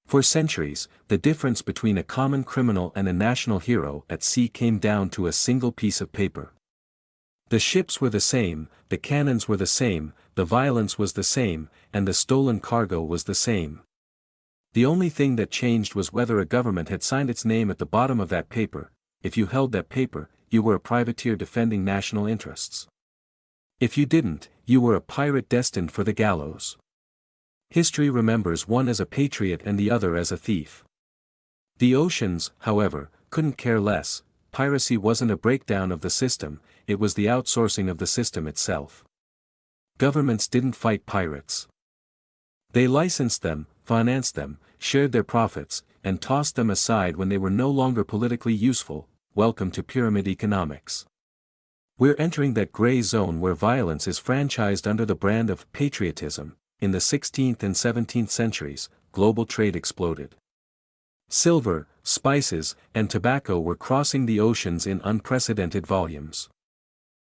For centuries, the difference between a common criminal and a national hero at sea came down to a single piece of paper. The ships were the same, the cannons were the same, the violence was the same, and the stolen cargo was the same. The only thing that changed was whether a government had signed its name at the bottom of that paper. If you held that paper, you were a privateer defending national interests. If you didn't, you were a pirate destined for the gallows. History remembers one as a patriot and the other as a thief. The oceans, however, couldn't care less. Piracy wasn't a breakdown of the system, it was the outsourcing of the system itself. Governments didn't fight pirates. They licensed them, financed them, shared their profits, and tossed them aside when they were no longer politically useful. Welcome to pyramid economics. We're entering that gray zone where violence is franchised under the brand of patriotism. In the 16th and 17th centuries, global trade exploded. Silver, spices, and tobacco were crossing the oceans in unprecedented volumes.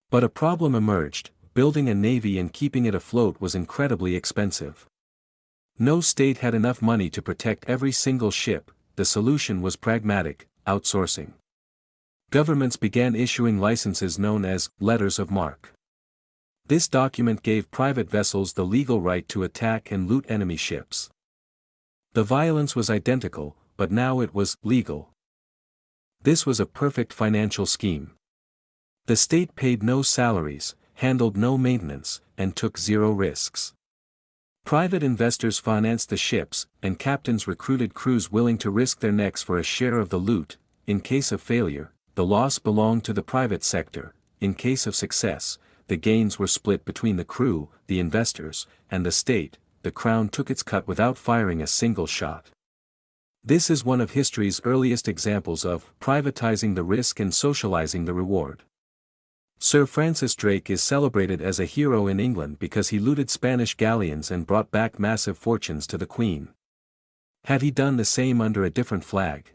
But a problem emerged: building a navy and keeping it afloat was incredibly expensive. No state had enough money to protect every single ship. The solution was pragmatic: outsourcing. Governments began issuing licenses known as letters of marque. This document gave private vessels the legal right to attack and loot enemy ships. The violence was identical, but now it was legal. This was a perfect financial scheme. The state paid no salaries, handled no maintenance, and took zero risks. Private investors financed the ships, and captains recruited crews willing to risk their necks for a share of the loot. In case of failure, the loss belonged to the private sector. In case of success, the gains were split between the crew, the investors, and the state. The crown took its cut without firing a single shot. This is one of history's earliest examples of privatizing the risk and socializing the reward. Sir Francis Drake is celebrated as a hero in England because he looted Spanish galleons and brought back massive fortunes to the Queen. Had he done the same under a different flag,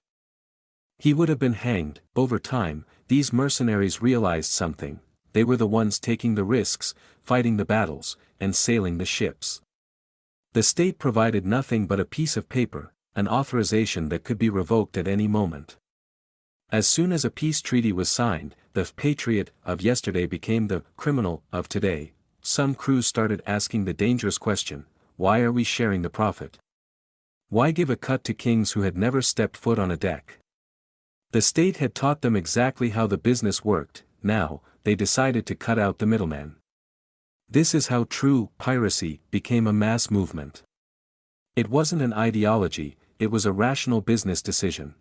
he would have been hanged. Over time, these mercenaries realized something: they were the ones taking the risks, fighting the battles, and sailing the ships. The state provided nothing but a piece of paper, an authorization that could be revoked at any moment. As soon as a peace treaty was signed, the patriot of yesterday became the criminal of today. Some crews started asking the dangerous question: why are we sharing the profit? Why give a cut to kings who had never stepped foot on a deck? The state had taught them exactly how the business worked. Now, they decided to cut out the middleman. This is how true piracy became a mass movement. It wasn't an ideology, it was a rational business decision.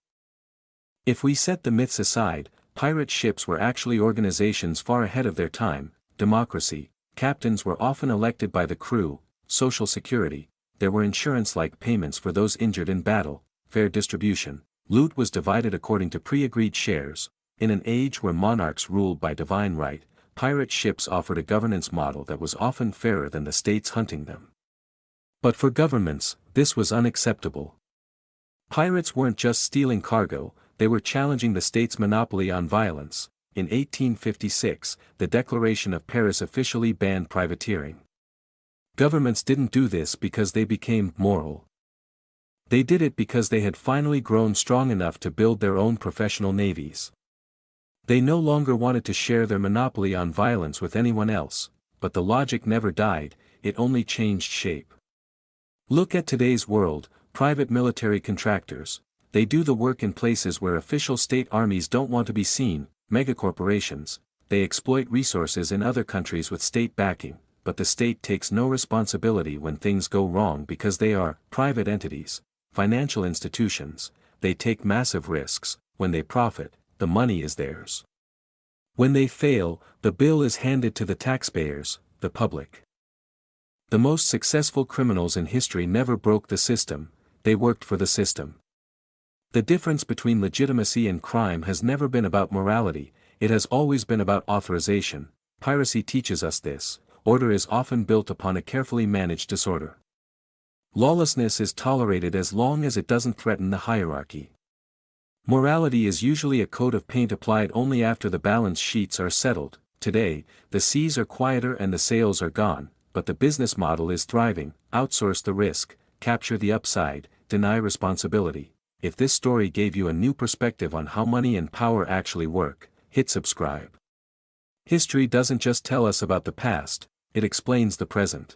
If we set the myths aside, pirate ships were actually organizations far ahead of their time. Democracy, captains were often elected by the crew. Social security, there were insurance-like payments for those injured in battle. Fair distribution, loot was divided according to pre-agreed shares. In an age where monarchs ruled by divine right, pirate ships offered a governance model that was often fairer than the states hunting them. But for governments, this was unacceptable. Pirates weren't just stealing cargo, they were challenging the state's monopoly on violence. In 1856, the Declaration of Paris officially banned privateering. Governments didn't do this because they became moral. They did it because they had finally grown strong enough to build their own professional navies. They no longer wanted to share their monopoly on violence with anyone else, but the logic never died, it only changed shape. Look at today's world: private military contractors. They do the work in places where official state armies don't want to be seen. Megacorporations, they exploit resources in other countries with state backing, but the state takes no responsibility when things go wrong because they are private entities. Financial institutions, they take massive risks. When they profit, the money is theirs. When they fail, the bill is handed to the taxpayers, the public. The most successful criminals in history never broke the system, they worked for the system. The difference between legitimacy and crime has never been about morality, it has always been about authorization. Piracy teaches us this: order is often built upon a carefully managed disorder. Lawlessness is tolerated as long as it doesn't threaten the hierarchy. Morality is usually a coat of paint applied only after the balance sheets are settled. Today, the seas are quieter and the sails are gone, but the business model is thriving. Outsource the risk, capture the upside, deny responsibility. If this story gave you a new perspective on how money and power actually work, hit subscribe. History doesn't just tell us about the past, it explains the present.